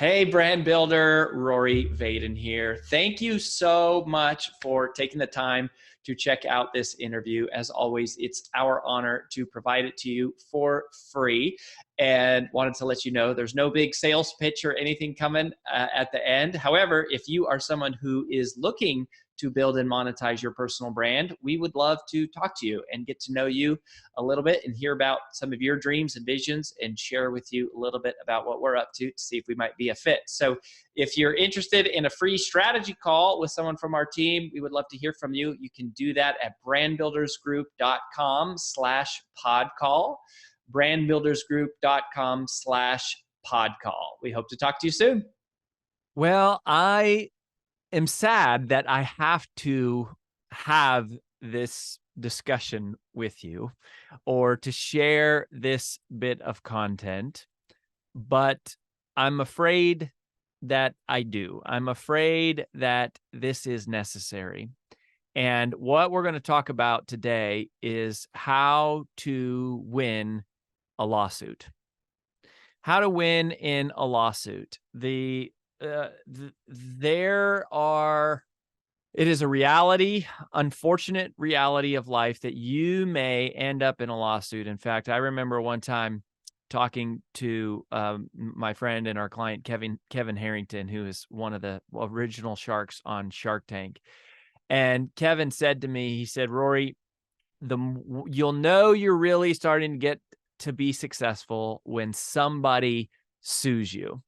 Hey, brand builder, Rory Vaden here. Thank you so much for taking the time to check out this interview. As always, it's our honor to provide it to you for free. And wanted to let you know there's no big sales pitch or anything coming at the end. However, if you are someone who is looking to build and monetize your personal brand, we would love to talk to you and get to know you a little bit and hear about some of your dreams and visions and share with you a little bit about what we're up to see if we might be a fit. So if you're interested in a free strategy call with someone from our team, we would love to hear from you. You can do that at brandbuildersgroup.com/podcall, brandbuildersgroup.com/podcall. We hope to talk to you soon. Well, I am sad that I have to have this discussion with you or to share this bit of content, but I'm afraid that I do. I'm afraid that this is necessary. And what we're going to talk about today is how to win a lawsuit. How to win in a lawsuit. It is a reality, unfortunate reality of life that you may end up in a lawsuit. In fact, I remember one time talking to my friend and our client, Kevin Harrington, who is one of the original sharks on Shark Tank. And Kevin said to me, he said, Rory, you'll know you're really starting to get to be successful when somebody sues you.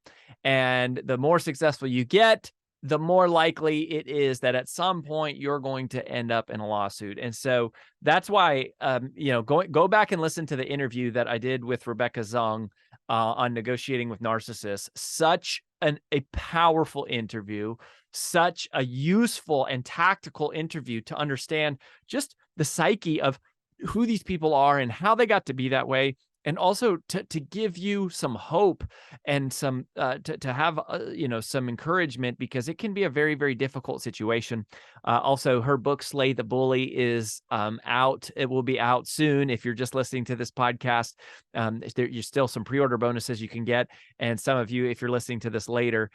And the more successful you get, the more likely it is that at some point you're going to end up in a lawsuit. And so that's why, go back and listen to the interview that I did with Rebecca Zung on negotiating with narcissists. Such a powerful interview, such a useful and tactical interview to understand just the psyche of who these people are and how they got to be that way. And also to give you some hope and some to have some encouragement, because it can be a very, very difficult situation. Also, her book Slay the Bully is out. It will be out soon. If you're just listening to this podcast, there's still some pre-order bonuses you can get, and some of you, if you're listening to this later,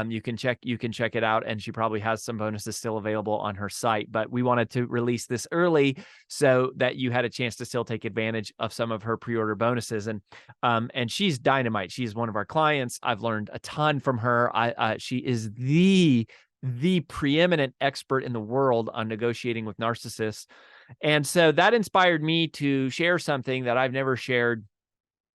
you can check it out, and she probably has some bonuses still available on her site. But we wanted to release this early so that you had a chance to still take advantage of some of her pre-order bonuses. And she's dynamite. She's one of our clients. I've learned a ton from her. She is the preeminent expert in the world on negotiating with narcissists. And so that inspired me to share something that I've never shared,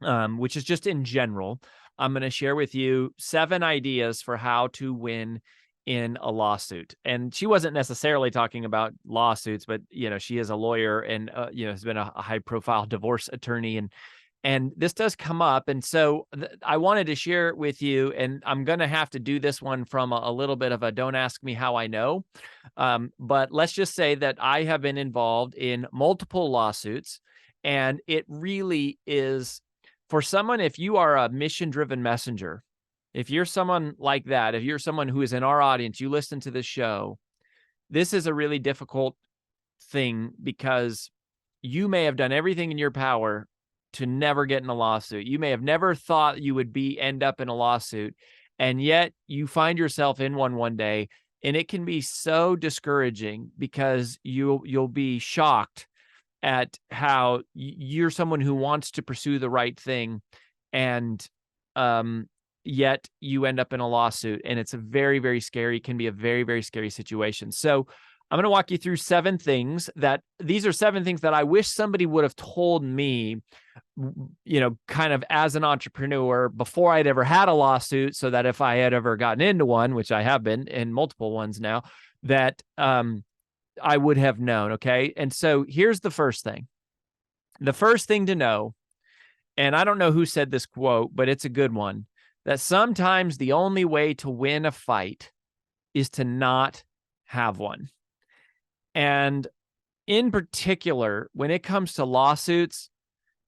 which is just in general. I'm going to share with you 7 ideas for how to win in a lawsuit. And she wasn't necessarily talking about lawsuits, but she is a lawyer and has been a high-profile divorce attorney, and this does come up. And so I wanted to share with you, and I'm going to have to do this one from a little bit of a don't ask me how I know. But let's just say that I have been involved in multiple lawsuits, and it really is, for someone, if you are a mission-driven messenger, if you're someone like that, if you're someone who is in our audience, you listen to this show, this is a really difficult thing, because you may have done everything in your power to never get in a lawsuit. You may have never thought you would end up in a lawsuit, and yet you find yourself in one day, and it can be so discouraging because you'll be shocked at how you're someone who wants to pursue the right thing, and yet you end up in a lawsuit, and it's a very, very scary, can be a very, very scary situation. So I'm going to walk you through 7 things these are 7 things that I wish somebody would have told me, kind of as an entrepreneur before I'd ever had a lawsuit, so that if I had ever gotten into one, which I have been in multiple ones now, that I would have known. Okay. And so here's the first thing. The first thing to know, and I don't know who said this quote, but it's a good one, that sometimes the only way to win a fight is to not have one. And in particular, when it comes to lawsuits,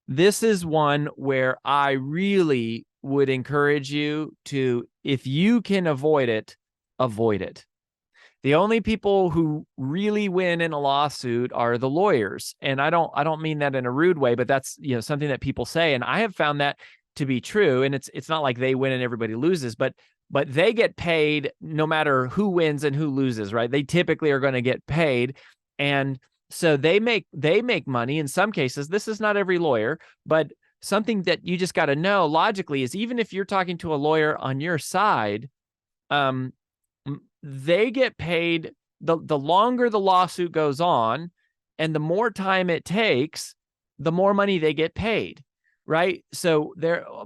this is one where I really would encourage you to, if you can avoid it, avoid it. The only people who really win in a lawsuit are the lawyers. And I don't mean that in a rude way, but that's, something that people say. And I have found that to be true. And it's not like they win and everybody loses, but but they get paid no matter who wins and who loses, right? They typically are going to get paid. And so they make money in some cases. This is not every lawyer, but something that you just got to know logically is even if you're talking to a lawyer on your side, they get paid the longer the lawsuit goes on and the more time it takes, the more money they get paid, right? So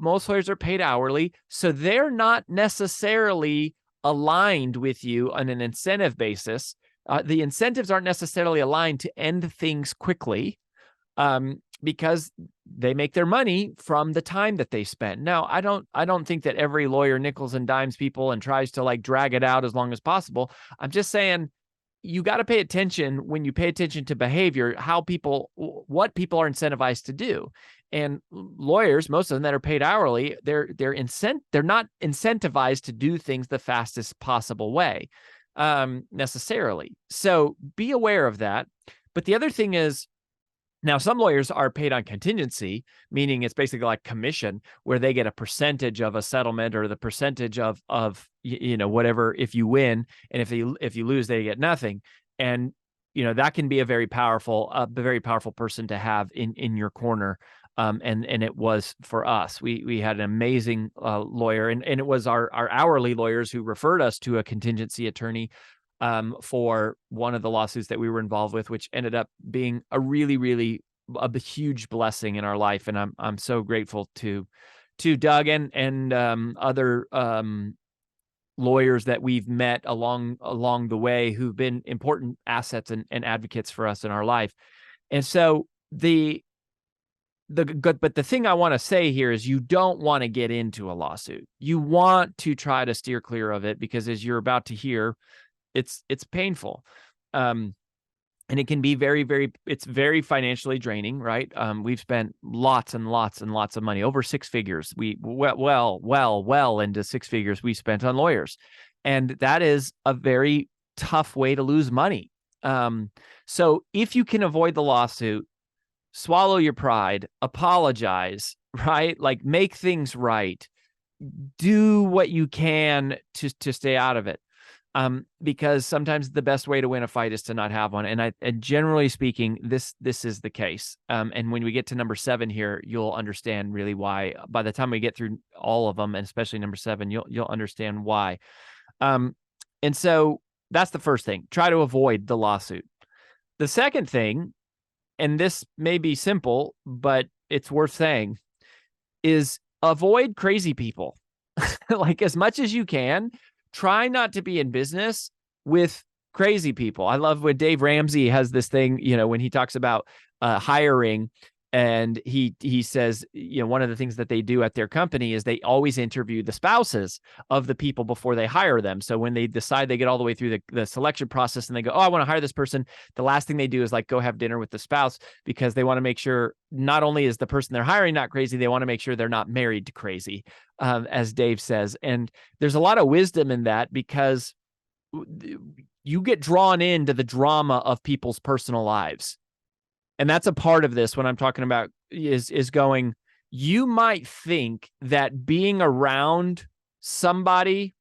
most lawyers are paid hourly, so they're not necessarily aligned with you on an incentive basis. The incentives aren't necessarily aligned to end things quickly, because they make their money from the time that they spend. Now, I don't think that every lawyer nickels and dimes people and tries to like drag it out as long as possible. I'm just saying you got to pay attention when you pay attention to behavior, what people are incentivized to do. And lawyers, most of them that are paid hourly, they're not incentivized to do things the fastest possible way, necessarily. So be aware of that. But the other thing is, now, some lawyers are paid on contingency, meaning it's basically like commission, where they get a percentage of a settlement or the percentage of whatever if you win, and if you lose, they get nothing. And that can be a very powerful person to have in your corner. And it was for us. We had an amazing lawyer, and it was our hourly lawyers who referred us to a contingency attorney for one of the lawsuits that we were involved with, which ended up being a really, really a huge blessing in our life. And I'm so grateful to Doug and other lawyers that we've met along the way who've been important assets and advocates for us in our life. And so but the thing I want to say here is you don't want to get into a lawsuit. You want to try to steer clear of it, because as you're about to hear, it's painful. And it can be it's very financially draining, right? We've spent lots and lots and lots of money, over six figures. We well into six figures we spent on lawyers. And that is a very tough way to lose money. So if you can avoid the lawsuit, swallow your pride, apologize, right? Like make things right. Do what you can to stay out of it. Because sometimes the best way to win a fight is to not have one. And generally speaking, this is the case. And when we get to number 7 here, you'll understand really why. By the time we get through all of them, and especially number 7, you'll understand why. And so that's the first thing. Try to avoid the lawsuit. The second thing, and this may be simple, but it's worth saying, is avoid crazy people. Like as much as you can. Try not to be in business with crazy people. I love when Dave Ramsey has this thing, when he talks about hiring, and he says, one of the things that they do at their company is they always interview the spouses of the people before they hire them. So when they decide, they get all the way through the selection process and they go, oh, I want to hire this person. The last thing they do is like go have dinner with the spouse, because they want to make sure not only is the person they're hiring not crazy, they want to make sure they're not married to crazy, as Dave says. And there's a lot of wisdom in that, because you get drawn into the drama of people's personal lives. And that's a part of this when I'm talking about is going, you might think that being around somebody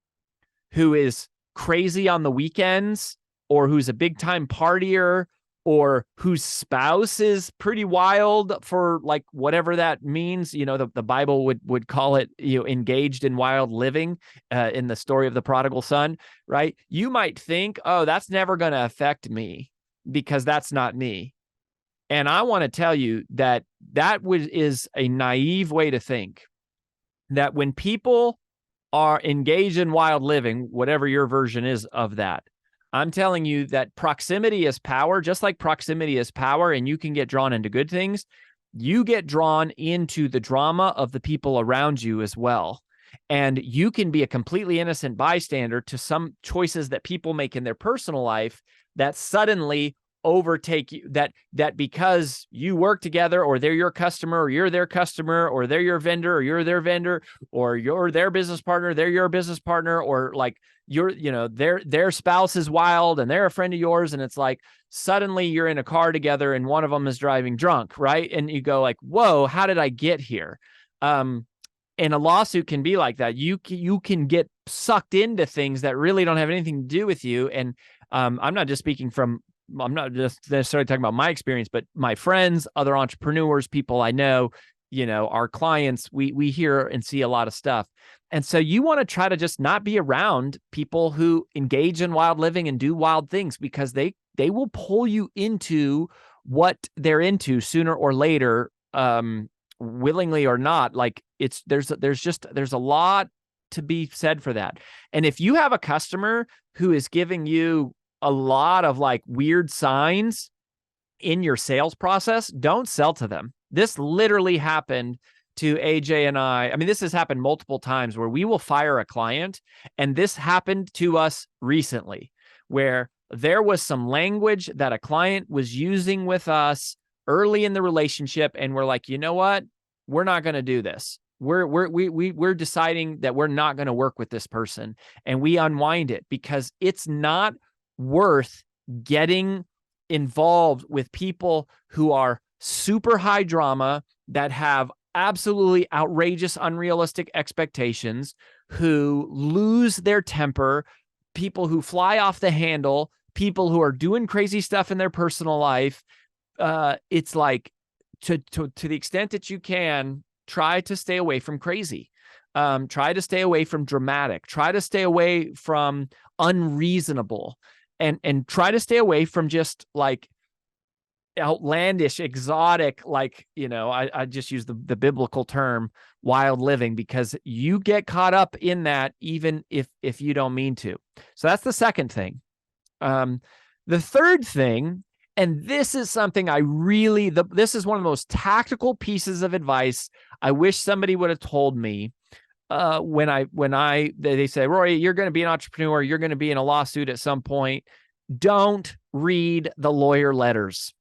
who is crazy on the weekends, or who's a big time partier, or whose spouse is pretty wild, for like whatever that means. The Bible would call it, engaged in wild living, in the story of the prodigal son, right? You might think, oh, that's never going to affect me because that's not me. And I want to tell you that is a naive way to think, that when people are engaged in wild living, whatever your version is of that, I'm telling you that proximity is power. Just like proximity is power, and you can get drawn into good things, you get drawn into the drama of the people around you as well. And you can be a completely innocent bystander to some choices that people make in their personal life that suddenly overtake you, that because you work together, or they're your customer, or you're their customer, or they're your vendor, or you're their vendor, or you're their business partner, they're your business partner, or like their spouse is wild and they're a friend of yours, and it's like suddenly you're in a car together and one of them is driving drunk, right? And you go like, whoa, how did I get here? And a lawsuit can be like that. You can get sucked into things that really don't have anything to do with you. And I'm not just necessarily talking about my experience, but my friends, other entrepreneurs, people I know, our clients, we hear and see a lot of stuff. And so you want to try to just not be around people who engage in wild living and do wild things, because they will pull you into what they're into sooner or later, willingly or not. Like there's a lot to be said for that. And if you have a customer who is giving you a lot of like weird signs in your sales process, don't sell to them. This literally happened to AJ and I. I mean, this has happened multiple times where we will fire a client. And this happened to us recently, where there was some language that a client was using with us early in the relationship. And we're like, you know what? We're not going to do this. We're deciding that we're not going to work with this person, and we unwind it because it's not worth getting involved with people who are super high drama, that have absolutely outrageous, unrealistic expectations, who lose their temper, people who fly off the handle, people who are doing crazy stuff in their personal life. It's like, to the extent that you can, try to stay away from crazy. Try to stay away from dramatic. Try to stay away from unreasonable, and try to stay away from just like outlandish, exotic, like, I just use the biblical term wild living, because you get caught up in that even if you don't mean to. So that's the second thing. The third thing, and this is something this is one of the most tactical pieces of advice I wish somebody would have told me. They say, Rory, you're going to be an entrepreneur. You're going to be in a lawsuit at some point. Don't read the lawyer letters.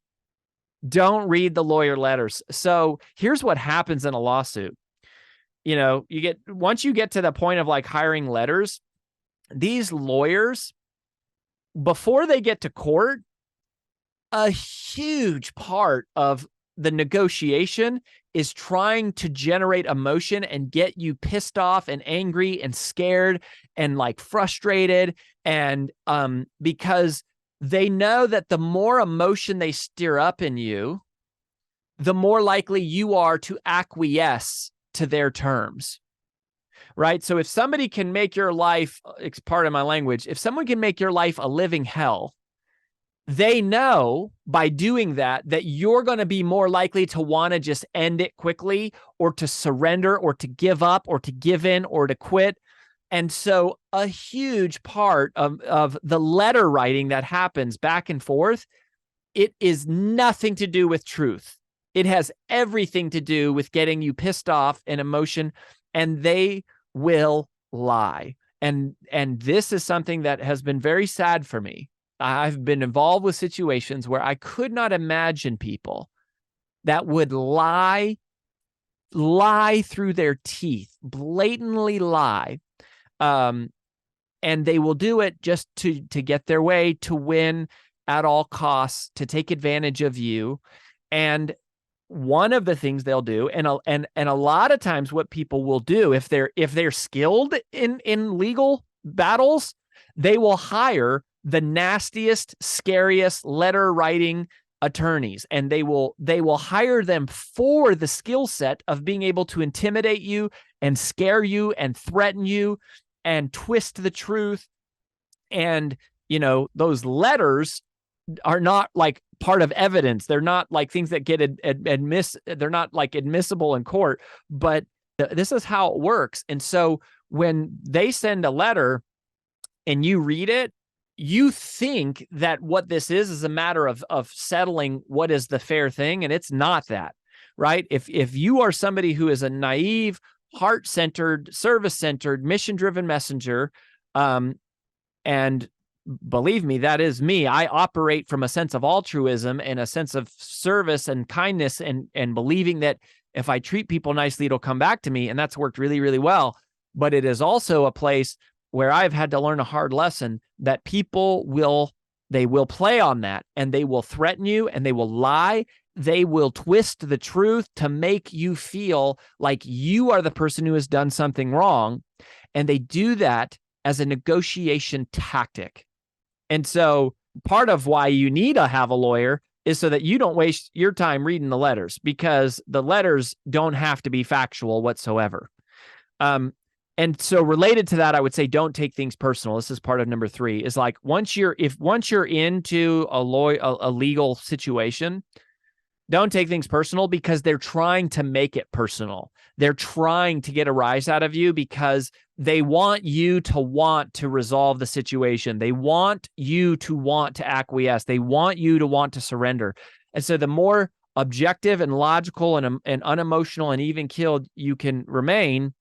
Don't read the lawyer letters. So here's what happens in a lawsuit. Once you get to the point of like hiring letters, these lawyers, before they get to court, a huge part of the negotiation is trying to generate emotion and get you pissed off and angry and scared and like frustrated. And because they know that the more emotion they stir up in you, the more likely you are to acquiesce to their terms. Right? So if somebody can make your life, it's part of my language, if someone can make your life a living hell, they know by doing that you're going to be more likely to want to just end it quickly, or to surrender, or to give up, or to give in, or to quit. And so a huge part of the letter writing that happens back and forth, it is nothing to do with truth. It has everything to do with getting you pissed off and emotion, and they will lie. And this is something that has been very sad for me. I've been involved with situations where I could not imagine people that would lie through their teeth, blatantly lie. And they will do it just to get their way, to win at all costs, to take advantage of you. And one of the things they'll do, and a lot of times what people will do, if they're skilled in legal battles, they will hire the nastiest, scariest letter writing attorneys, and they will hire them for the skill set of being able to intimidate you and scare you and threaten you and twist the truth. And those letters are not like part of evidence. They're not like things that get they're not like admissible in court, but this is how it works. And so when they send a letter and you read it, you think that what this is a matter of settling what is the fair thing, and it's not that, right? If you are somebody who is a naive, heart-centered, service-centered, mission-driven messenger, and believe me, that is me. I operate from a sense of altruism and a sense of service and kindness, and believing that if I treat people nicely, it'll come back to me, and that's worked really, really well. But it is also a place where I've had to learn a hard lesson that people will play on that, and they will threaten you, and they will lie, they will twist the truth to make you feel like you are the person who has done something wrong. And they do that as a negotiation tactic. And so part of why you need to have a lawyer is so that you don't waste your time reading the letters, because the letters don't have to be factual whatsoever. And so related to that, I would say don't take things personal. This is part of number 3, is like once you're into a legal situation, don't take things personal, because they're trying to make it personal. They're trying to get a rise out of you because they want you to resolve the situation. They want you to acquiesce. They want you to want to surrender. And so the more objective and logical and unemotional and even keeled you can remain,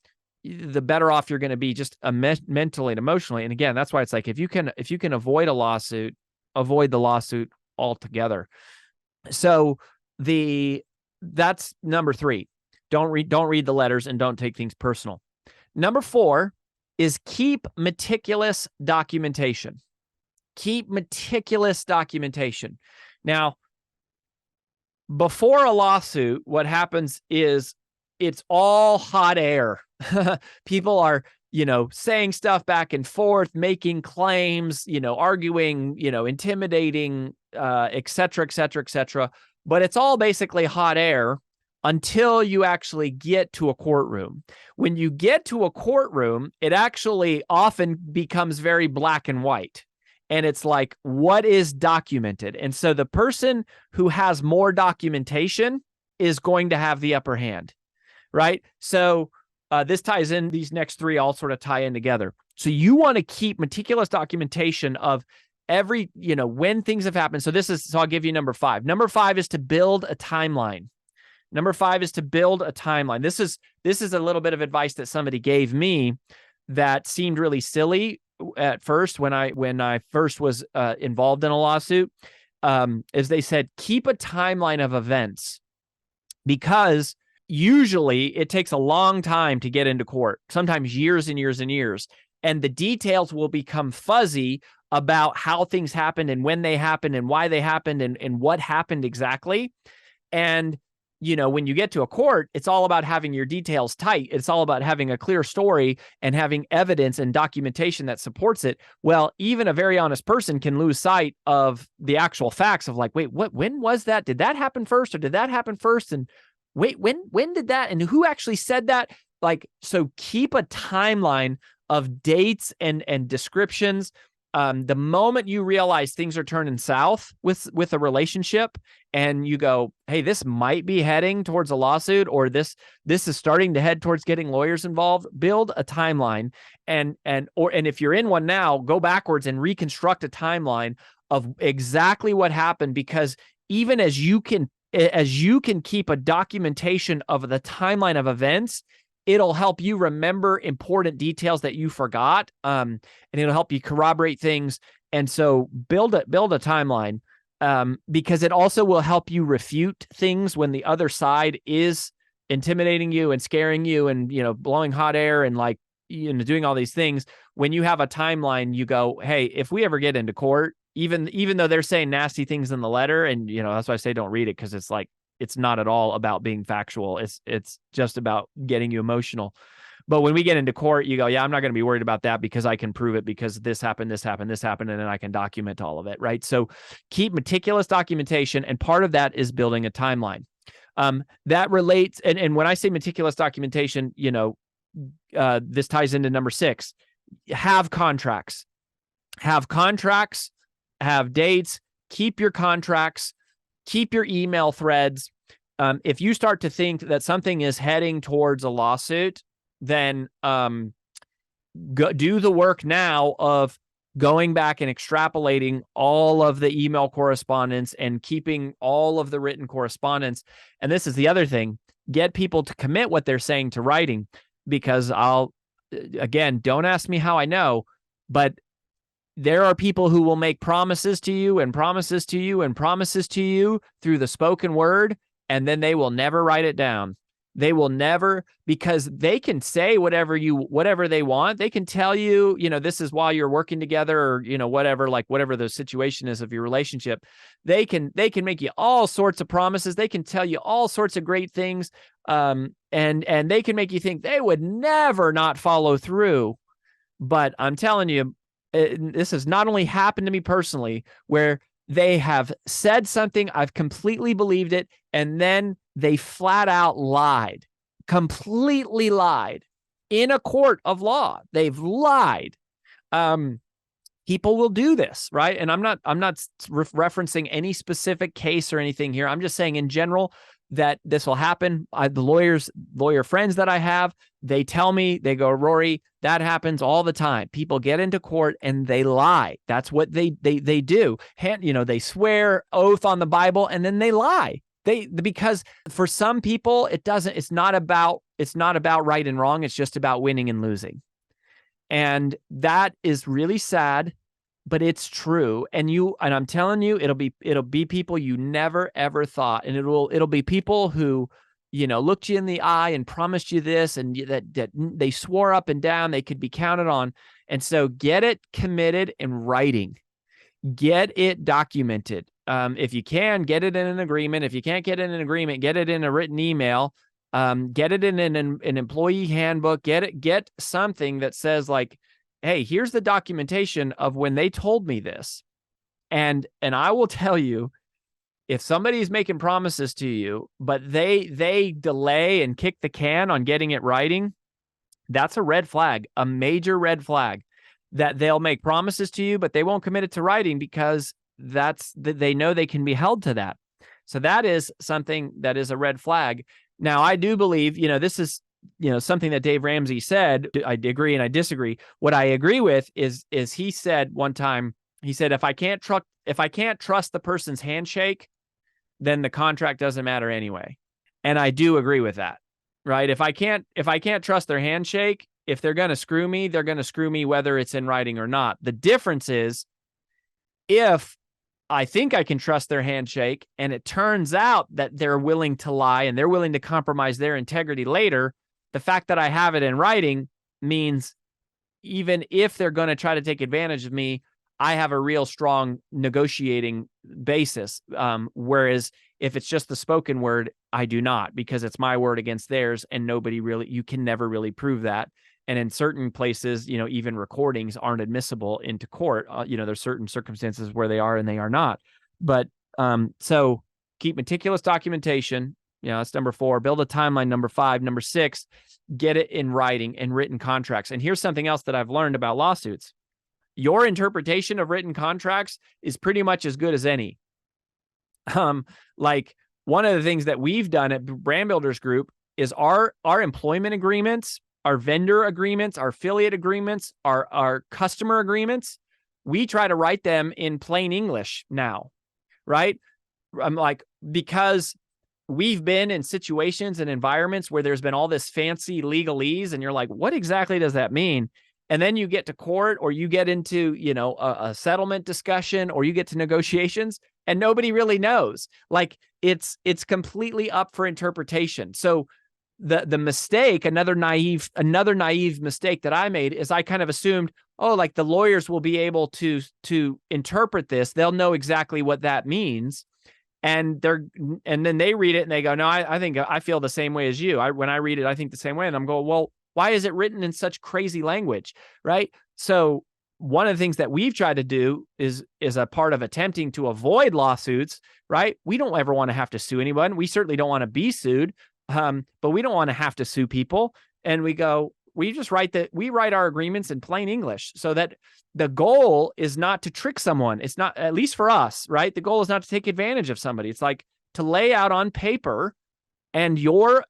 the better off you're going to be, just mentally and emotionally. And again, that's why it's like, if you can avoid a lawsuit, avoid the lawsuit altogether. So that's number 3. Don't read the letters and don't take things personal. Number 4 is keep meticulous documentation. Keep meticulous documentation. Now, before a lawsuit, what happens is it's all hot air. People are, saying stuff back and forth, making claims, arguing, intimidating, et cetera, et cetera, et cetera. But it's all basically hot air until you actually get to a courtroom. When you get to a courtroom, it actually often becomes very black and white. And it's like, what is documented? And so the person who has more documentation is going to have the upper hand, right? So this ties in, these next 3 all sort of tie in together. So you want to keep meticulous documentation of every, when things have happened. So I'll give you number 5. Number 5 is to build a timeline. Number 5 is to build a timeline. This is a little bit of advice that somebody gave me that seemed really silly at first when I first was involved in a lawsuit. Is they said, keep a timeline of events, because usually it takes a long time to get into court, sometimes years and years and years, and the details will become fuzzy about how things happened and when they happened and why they happened and what happened exactly. And when you get to a court, it's all about having your details tight. It's all about having a clear story and having evidence and documentation that supports it. Well, even a very honest person can lose sight of the actual facts of like, wait, when was that? Did that happen first, or did that happen first? And wait, when did that? And who actually said that? Like, so keep a timeline of dates and descriptions. The moment you realize things are turning south with a relationship, and you go, hey, this might be heading towards a lawsuit, or this is starting to head towards getting lawyers involved, build a timeline. And if you're in one now, go backwards and reconstruct a timeline of exactly what happened, because even as you can keep a documentation of the timeline of events, it'll help you remember important details that you forgot, and it'll help you corroborate things. And so build a timeline, because it also will help you refute things when the other side is intimidating you and scaring you and blowing hot air and like doing all these things. When you have a timeline, you go, hey, if we ever get into court, even though they're saying nasty things in the letter, and that's why I say don't read it, because it's like, it's not at all about being factual. It's just about getting you emotional. But when we get into court, you go, yeah, I'm not going to be worried about that, because I can prove it, because this happened, and then I can document all of it, right? So keep meticulous documentation, and part of that is building a timeline. That relates, and when I say meticulous documentation, this ties into number 6. Have contracts. Have dates, keep your contracts, keep your email threads. If you start to think that something is heading towards a lawsuit, then do the work now of going back and extrapolating all of the email correspondence and keeping all of the written correspondence. And this is the other thing, get people to commit what they're saying to writing, because again, don't ask me how I know, but there are people who will make promises to you and promises to you and promises to you through the spoken word, and then they will never write it down. They will never, because they can say whatever they want. They can tell you, this is while you're working together, or, whatever, like whatever the situation is of your relationship. They can make you all sorts of promises. They can tell you all sorts of great things. And they can make you think they would never not follow through. But I'm telling you, this has not only happened to me personally, where they have said something, I've completely believed it, and then they flat out lied, completely lied in a court of law. They've lied. People will do this, right? And I'm not referencing any specific case or anything here. I'm just saying in general that this will happen. The lawyer friends that I have, they tell me, they go, Rory, that happens all the time. People get into court and they lie. That's what they do. They swear oath on the Bible and then they lie. Because for some people, it's not about right and wrong. It's just about winning and losing. And that is really sad, but it's true. And I'm telling you, it'll be people you never ever thought. And it'll be people who, looked you in the eye and promised you this, and that they swore up and down they could be counted on. And so get it committed in writing, get it documented. If you can, get it in an agreement. If you can't get it in an agreement, get it in a written email. Get it in an employee handbook. Get something that says like, hey, here's the documentation of when they told me this. And I will tell you, if somebody's making promises to you, but they delay and kick the can on getting it writing, that's a red flag, a major red flag, that they'll make promises to you, but they won't commit it to writing because they know they can be held to that. So that is something that is a red flag. Now, I do believe, this is, something that Dave Ramsey said. I agree and I disagree. What I agree with is he said one time, he said, if I can't trust the person's handshake, then the contract doesn't matter anyway. And I do agree with that, right? If I can't trust their handshake, if they're going to screw me, they're going to screw me whether it's in writing or not. The difference is, if I think I can trust their handshake and it turns out that they're willing to lie and they're willing to compromise their integrity later, the fact that I have it in writing means even if they're going to try to take advantage of me, I have a real strong negotiating basis. Whereas if it's just the spoken word, I do not, because it's my word against theirs, and you can never really prove that. And in certain places, even recordings aren't admissible into court. There's certain circumstances where they are and they are not. But so keep meticulous documentation. That's number 4. Build a timeline. Number 5. Number 6, get it in writing and written contracts. And here's something else that I've learned about lawsuits. Your interpretation of written contracts is pretty much as good as any. Like one of the things that we've done at Brand Builders Group is our employment agreements, our vendor agreements, our affiliate agreements, our customer agreements, we try to write them in plain English now, right? I'm like, because we've been in situations and environments where there's been all this fancy legalese, and you're like, what exactly does that mean? And then you get to court, or you get into, a settlement discussion, or you get to negotiations, and nobody really knows. Like it's completely up for interpretation. So the mistake, another naive mistake that I made, is I kind of assumed, like the lawyers will be able to interpret this. They'll know exactly what that means. And then they read it and they go, no, I think I feel the same way as you. When I read it, I think the same way. And I'm going, well, why is it written in such crazy language? Right. So one of the things that we've tried to do is a part of attempting to avoid lawsuits, right? We don't ever want to have to sue anyone. We certainly don't want to be sued. But we don't want to have to sue people. And we write our agreements in plain English, so that the goal is not to trick someone. It's not, at least for us, right? The goal is not to take advantage of somebody. It's like to lay out on paper, and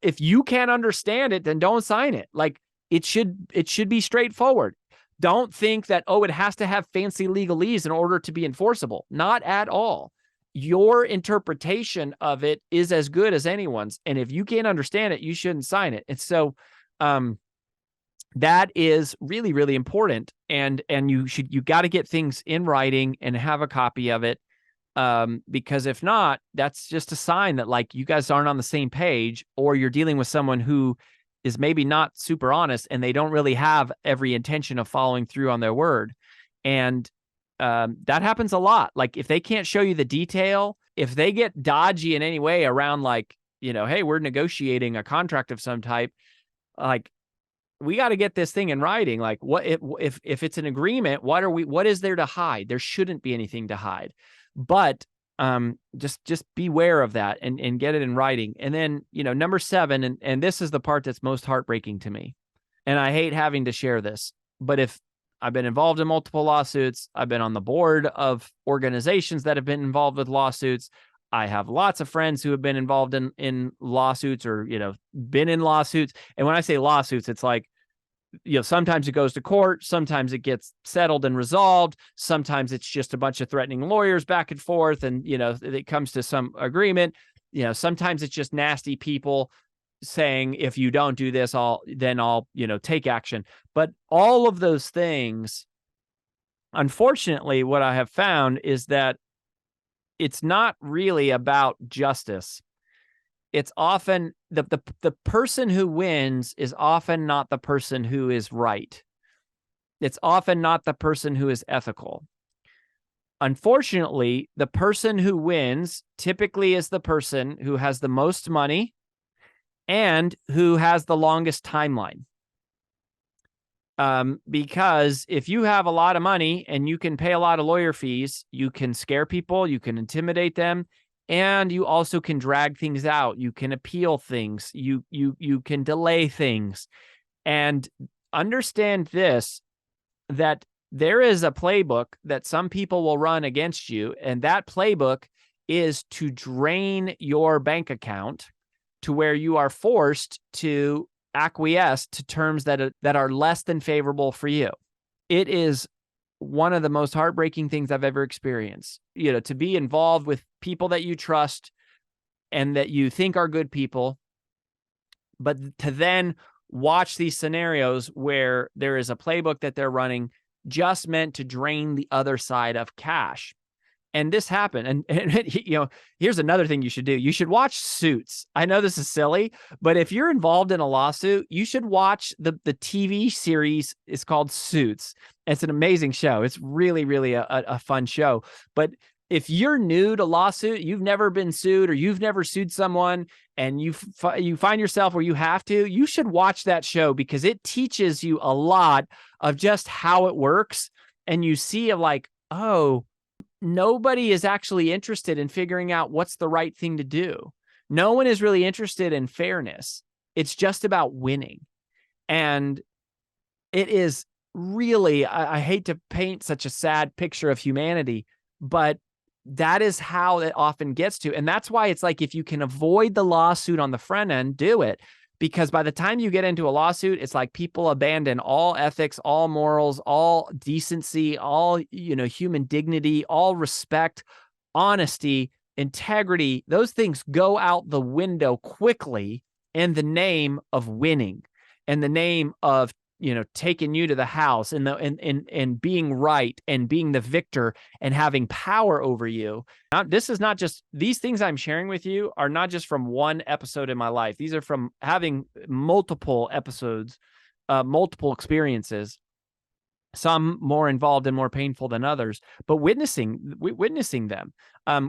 if you can't understand it, then don't sign it. Like it should be straightforward. Don't think that, it has to have fancy legalese in order to be enforceable. Not at all. Your interpretation of it is as good as anyone's. And if you can't understand it, you shouldn't sign it. And so that is really, really important. And you got to get things in writing and have a copy of it. Because if not, that's just a sign that like you guys aren't on the same page, or you're dealing with someone who is maybe not super honest and they don't really have every intention of following through on their word. And that happens a lot. Like if they can't show you the detail, if they get dodgy in any way around like, hey, we're negotiating a contract of some type, like we got to get this thing in writing. Like what if it's an agreement, what is there to hide? There shouldn't be anything to hide. But just beware of that and get it in writing. And then, number 7, and this is the part that's most heartbreaking to me. And I hate having to share this, but if I've been involved in multiple lawsuits, I've been on the board of organizations that have been involved with lawsuits. I have lots of friends who have been involved in lawsuits or, been in lawsuits. And when I say lawsuits, it's like, sometimes it goes to court, sometimes it gets settled and resolved, sometimes it's just a bunch of threatening lawyers back and forth, and it comes to some agreement. Sometimes it's just nasty people saying, if you don't do this, I'll take action. But all of those things, unfortunately, what I have found is that it's not really about justice. It's often the person who wins is often not the person who is right. It's often not the person who is ethical. Unfortunately, the person who wins typically is the person who has the most money and who has the longest timeline. Because if you have a lot of money and you can pay a lot of lawyer fees, you can scare people, you can intimidate them, and you also can drag things out. You can appeal things. You can delay things. And understand this, that there is a playbook that some people will run against you, and that playbook is to drain your bank account to where you are forced to acquiesce to terms that are less than favorable for you. It is one of the most heartbreaking things I've ever experienced, to be involved with people that you trust and that you think are good people, but to then watch these scenarios where there is a playbook that they're running just meant to drain the other side of cash. And this happened. And here's another thing you should do. You should watch Suits. I know this is silly, but if you're involved in a lawsuit, you should watch the TV series. It's called Suits. It's an amazing show. It's really, really a fun show. But if you're new to lawsuit, you've never been sued, or you've never sued someone, and you find yourself where you have to, you should watch that show, because it teaches you a lot of just how it works. And you see like, oh, nobody is actually interested in figuring out what's the right thing to do. No one is really interested in fairness. It's just about winning. And it is really, I hate to paint such a sad picture of humanity, but that is how it often gets to. And that's why it's like, if you can avoid the lawsuit on the front end, do it. Because by the time you get into a lawsuit, it's like people abandon all ethics, all morals, all decency, all, human dignity, all respect, honesty, integrity. Those things go out the window quickly in the name of winning, in the name of, taking you to the house, and being right, and being the victor, and having power over you. This is not just, these things I'm sharing with you are not just from one episode in my life. These are from having multiple episodes, multiple experiences, some more involved and more painful than others, but witnessing them.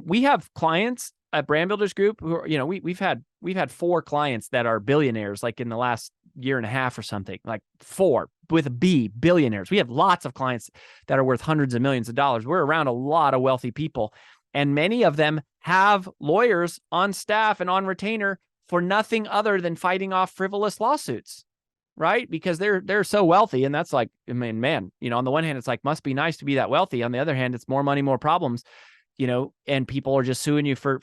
We have clients at Brand Builders Group who are, we've had 4 clients that are billionaires, like in the last year and a half or something, like 4 with a B, billionaires. We have lots of clients that are worth hundreds of millions of dollars. We're around a lot of wealthy people, and many of them have lawyers on staff and on retainer for nothing other than fighting off frivolous lawsuits, right? Because they're so wealthy. And that's like, I mean, man, on the one hand, it's like, must be nice to be that wealthy. On the other hand, it's more money, more problems, and people are just suing you for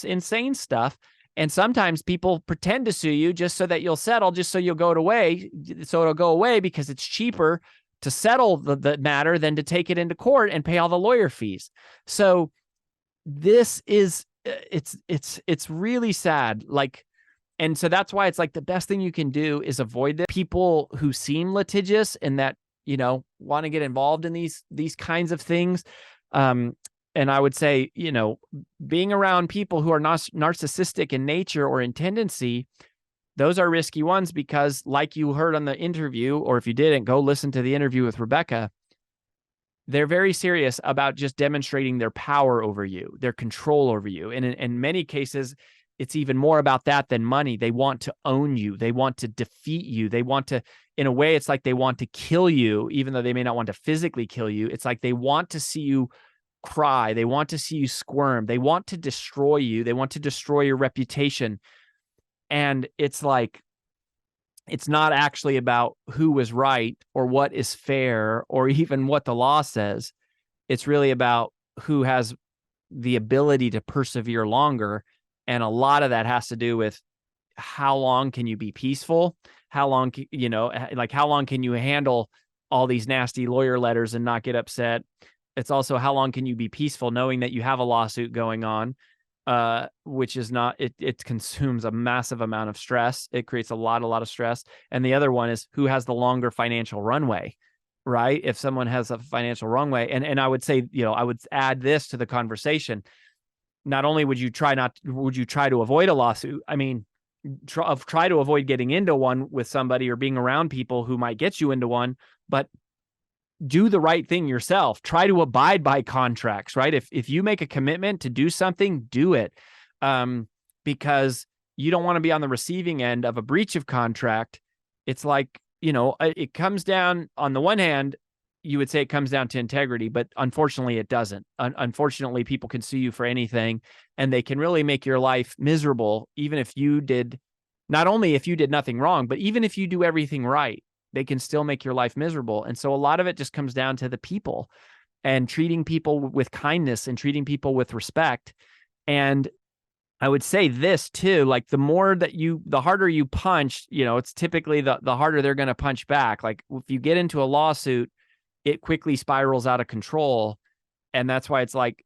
insane stuff. And sometimes people pretend to sue you just so that you'll settle, just so you'll go away. So it'll go away because it's cheaper to settle the matter than to take it into court and pay all the lawyer fees. So this is, it's really sad. Like, and so that's why it's like the best thing you can do is avoid this. People who seem litigious and that, want to get involved in these kinds of things. And I would say, being around people who are narcissistic in nature or in tendency, those are risky ones because, like you heard on the interview, or if you didn't, go listen to the interview with Rebecca. They're very serious about just demonstrating their power over you, their control over you. And in many cases, it's even more about that than money. They want to own you. They want to defeat you. They want to, in a way, it's like they want to kill you, even though they may not want to physically kill you. It's like they want to see you cry. They want to see you squirm. They want to destroy you. They want to destroy your reputation. And it's like, it's not actually about who was right or what is fair or even what the law says. It's really about who has the ability to persevere longer. And a lot of that has to do with how long can you be peaceful? How long, how long can you handle all these nasty lawyer letters and not get upset? It's also how long can you be peaceful knowing that you have a lawsuit going on, which is not, it consumes a massive amount of stress. It creates a lot of stress. And the other one is who has the longer financial runway, right? If someone has a financial runway, and I would say, I would add this to the conversation. Not only would you try to avoid a lawsuit, I mean, try to avoid getting into one with somebody or being around people who might get you into one, but do the right thing yourself. Try to abide by contracts, right? If you make a commitment to do something, do it. Because you don't want to be on the receiving end of a breach of contract. It's like, it comes down, on the one hand, you would say it comes down to integrity, but unfortunately it doesn't. Unfortunately, people can sue you for anything, and they can really make your life miserable, even if you did, not only if you did nothing wrong, but even if you do everything right, they can still make your life miserable. And so a lot of it just comes down to the people and treating people with kindness and treating people with respect. And I would say this too, like the harder you punch, it's typically the harder they're going to punch back. Like if you get into a lawsuit, it quickly spirals out of control. And that's why it's like,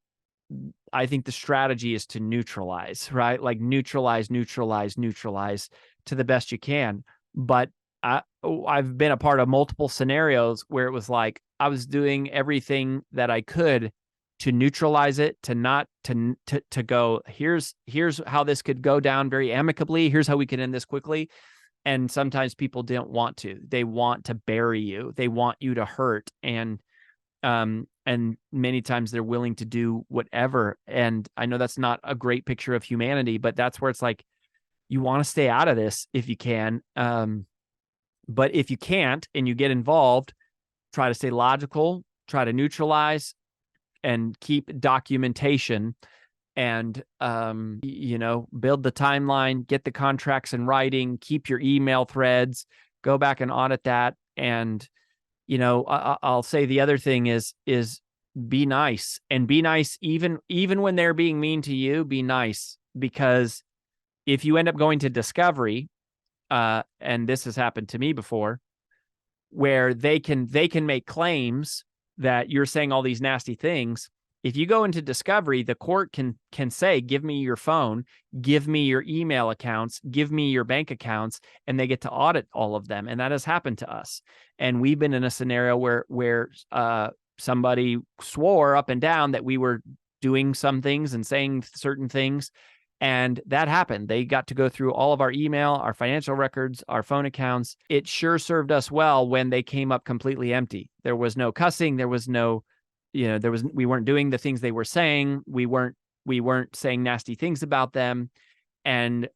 I think the strategy is to neutralize, right? Like neutralize to the best you can. But I've been a part of multiple scenarios where it was like, I was doing everything that I could to neutralize it, to go, here's how this could go down very amicably. Here's how we can end this quickly. And sometimes people don't want to. They want to bury you. They want you to hurt. And many times they're willing to do whatever. And I know that's not a great picture of humanity, but that's where it's like, you want to stay out of this if you can. But if you can't and you get involved, try to stay logical, try to neutralize, and keep documentation. And, build the timeline, get the contracts in writing, keep your email threads, go back and audit that. And, I'll say the other thing is be nice, and be nice. Even when they're being mean to you, be nice, because if you end up going to discovery, and this has happened to me before, where they can make claims that you're saying all these nasty things. If you go into discovery, the court can say, give me your phone, give me your email accounts, give me your bank accounts, and they get to audit all of them. And that has happened to us. And we've been in a scenario where somebody swore up and down that we were doing some things and saying certain things. And that happened. They got to go through all of our email, our financial records, our phone accounts. It sure served us well when they came up completely empty. There was no cussing. There was no, we weren't doing the things they were saying. We weren't saying nasty things about them. And,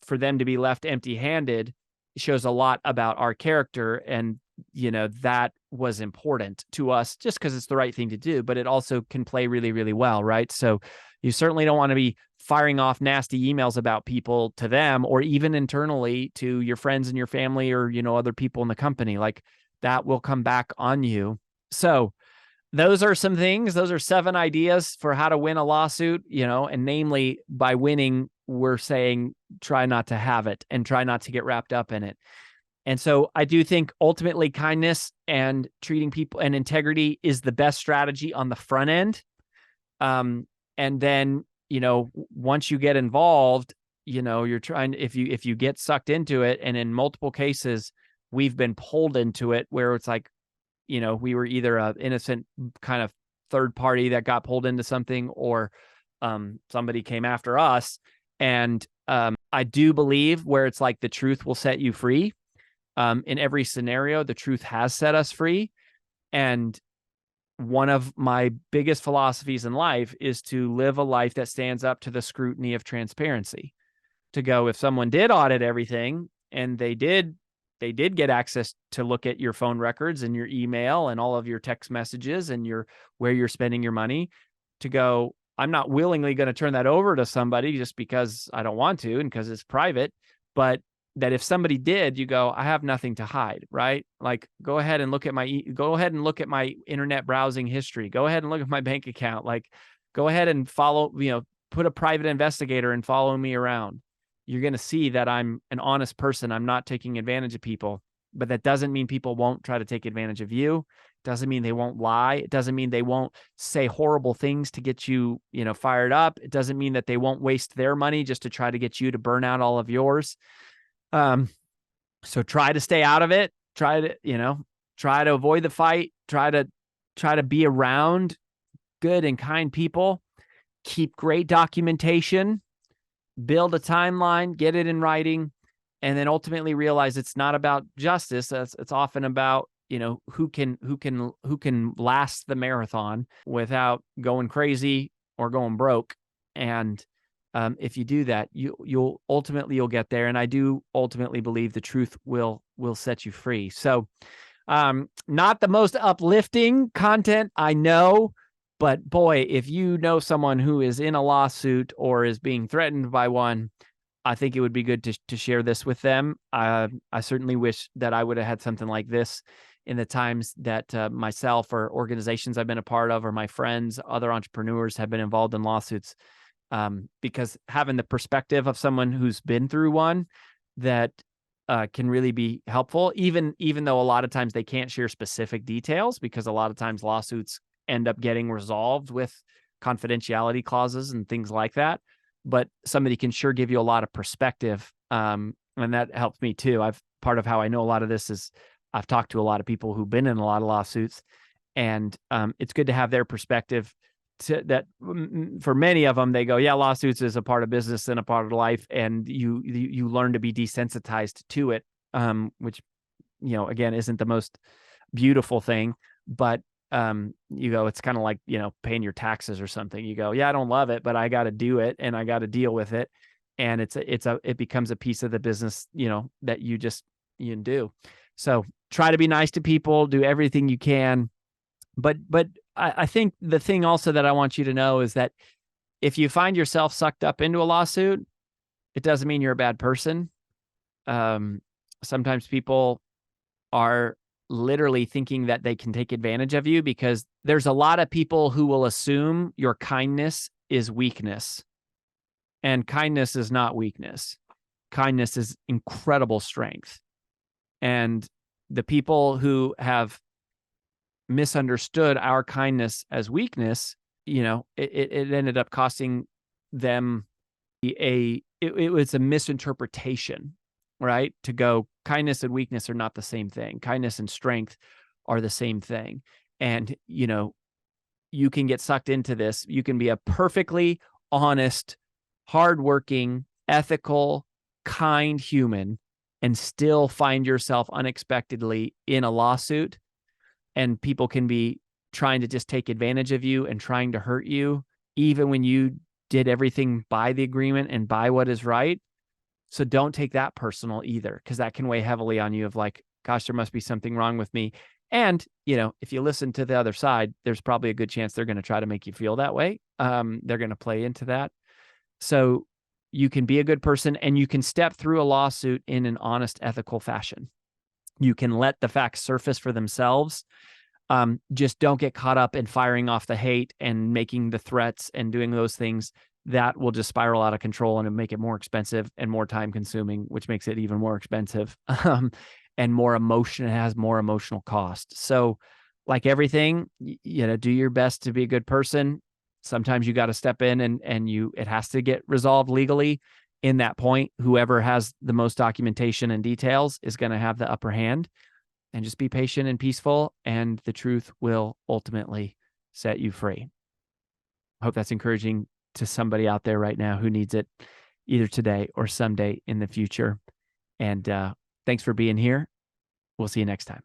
for them to be left empty-handed shows a lot about our character. And, that was important to us just because it's the right thing to do, but it also can play really, really well, right? So you certainly don't want to be firing off nasty emails about people to them, or even internally to your friends and your family, or, other people in the company. Like, that will come back on you. So those are some things. Those are 7 ideas for how to win a lawsuit, and namely, by winning, we're saying try not to have it and try not to get wrapped up in it. And so I do think ultimately kindness and treating people and integrity is the best strategy on the front end. And then, once you get involved, you're trying, if you get sucked into it, and in multiple cases, we've been pulled into it where it's like, we were either a innocent kind of third party that got pulled into something, or somebody came after us. And I do believe where it's like the truth will set you free. In every scenario, the truth has set us free. And one of my biggest philosophies in life is to live a life that stands up to the scrutiny of transparency. To go, if someone did audit everything and they did get access to look at your phone records and your email and all of your text messages and where you're spending your money, to go, I'm not willingly going to turn that over to somebody just because I don't want to and because it's private. But that if somebody did, you go, I have nothing to hide, right? Like, go ahead and look at my internet browsing history. Go ahead and look at my bank account. Like, go ahead and follow, put a private investigator and follow me around. You're going to see that I'm an honest person. I'm not taking advantage of people. But that doesn't mean people won't try to take advantage of you. It doesn't mean they won't lie. It doesn't mean they won't say horrible things to get you, fired up. It doesn't mean that they won't waste their money just to try to get you to burn out all of yours. So try to stay out of it. Try to avoid the fight. Try to be around good and kind people. Keep great documentation. Build a timeline. Get it in writing. And then ultimately realize it's not about justice. It's often about, who can last the marathon without going crazy or going broke. And if you do that, you'll get there. And I do ultimately believe the truth will set you free. So, not the most uplifting content, I know, but boy, if you know someone who is in a lawsuit or is being threatened by one, I think it would be good to share this with them. I certainly wish that I would have had something like this in the times that myself or organizations I've been a part of, or my friends, other entrepreneurs have been involved in lawsuits. Because having the perspective of someone who's been through one that can really be helpful, even though a lot of times they can't share specific details, because a lot of times lawsuits end up getting resolved with confidentiality clauses and things like that. But somebody can sure give you a lot of perspective. And that helps me too. Part of how I know a lot of this is I've talked to a lot of people who've been in a lot of lawsuits, and it's good to have their perspective. That for many of them, they go, yeah, lawsuits is a part of business and a part of life. And you learn to be desensitized to it, which, again, isn't the most beautiful thing, but it's kind of like, paying your taxes or something. You go, yeah, I don't love it, but I got to do it and I got to deal with it. And it becomes a piece of the business, that you do. So try to be nice to people, do everything you can. But I think the thing also that I want you to know is that if you find yourself sucked up into a lawsuit, it doesn't mean you're a bad person. Sometimes people are literally thinking that they can take advantage of you, because there's a lot of people who will assume your kindness is weakness. And kindness is not weakness. Kindness is incredible strength. And the people who have misunderstood our kindness as weakness, it ended up costing them it was a misinterpretation, right? To go, kindness and weakness are not the same thing. Kindness and strength are the same thing. And, you can get sucked into this. You can be a perfectly honest, hardworking, ethical, kind human and still find yourself unexpectedly in a lawsuit. And people can be trying to just take advantage of you and trying to hurt you, even when you did everything by the agreement and by what is right. So don't take that personal either, because that can weigh heavily on you of like, gosh, there must be something wrong with me. And, if you listen to the other side, there's probably a good chance they're going to try to make you feel that way. They're going to play into that. So you can be a good person and you can step through a lawsuit in an honest, ethical fashion. You can let the facts surface for themselves. Just don't get caught up in firing off the hate and making the threats and doing those things. That will just spiral out of control and make it more expensive and more time consuming, which makes it even more expensive. And more emotion, it has more emotional cost. So like everything, do your best to be a good person. Sometimes you got to step in and it has to get resolved legally. In that point, whoever has the most documentation and details is going to have the upper hand. And just be patient and peaceful, and the truth will ultimately set you free. I hope that's encouraging to somebody out there right now who needs it either today or someday in the future. And thanks for being here. We'll see you next time.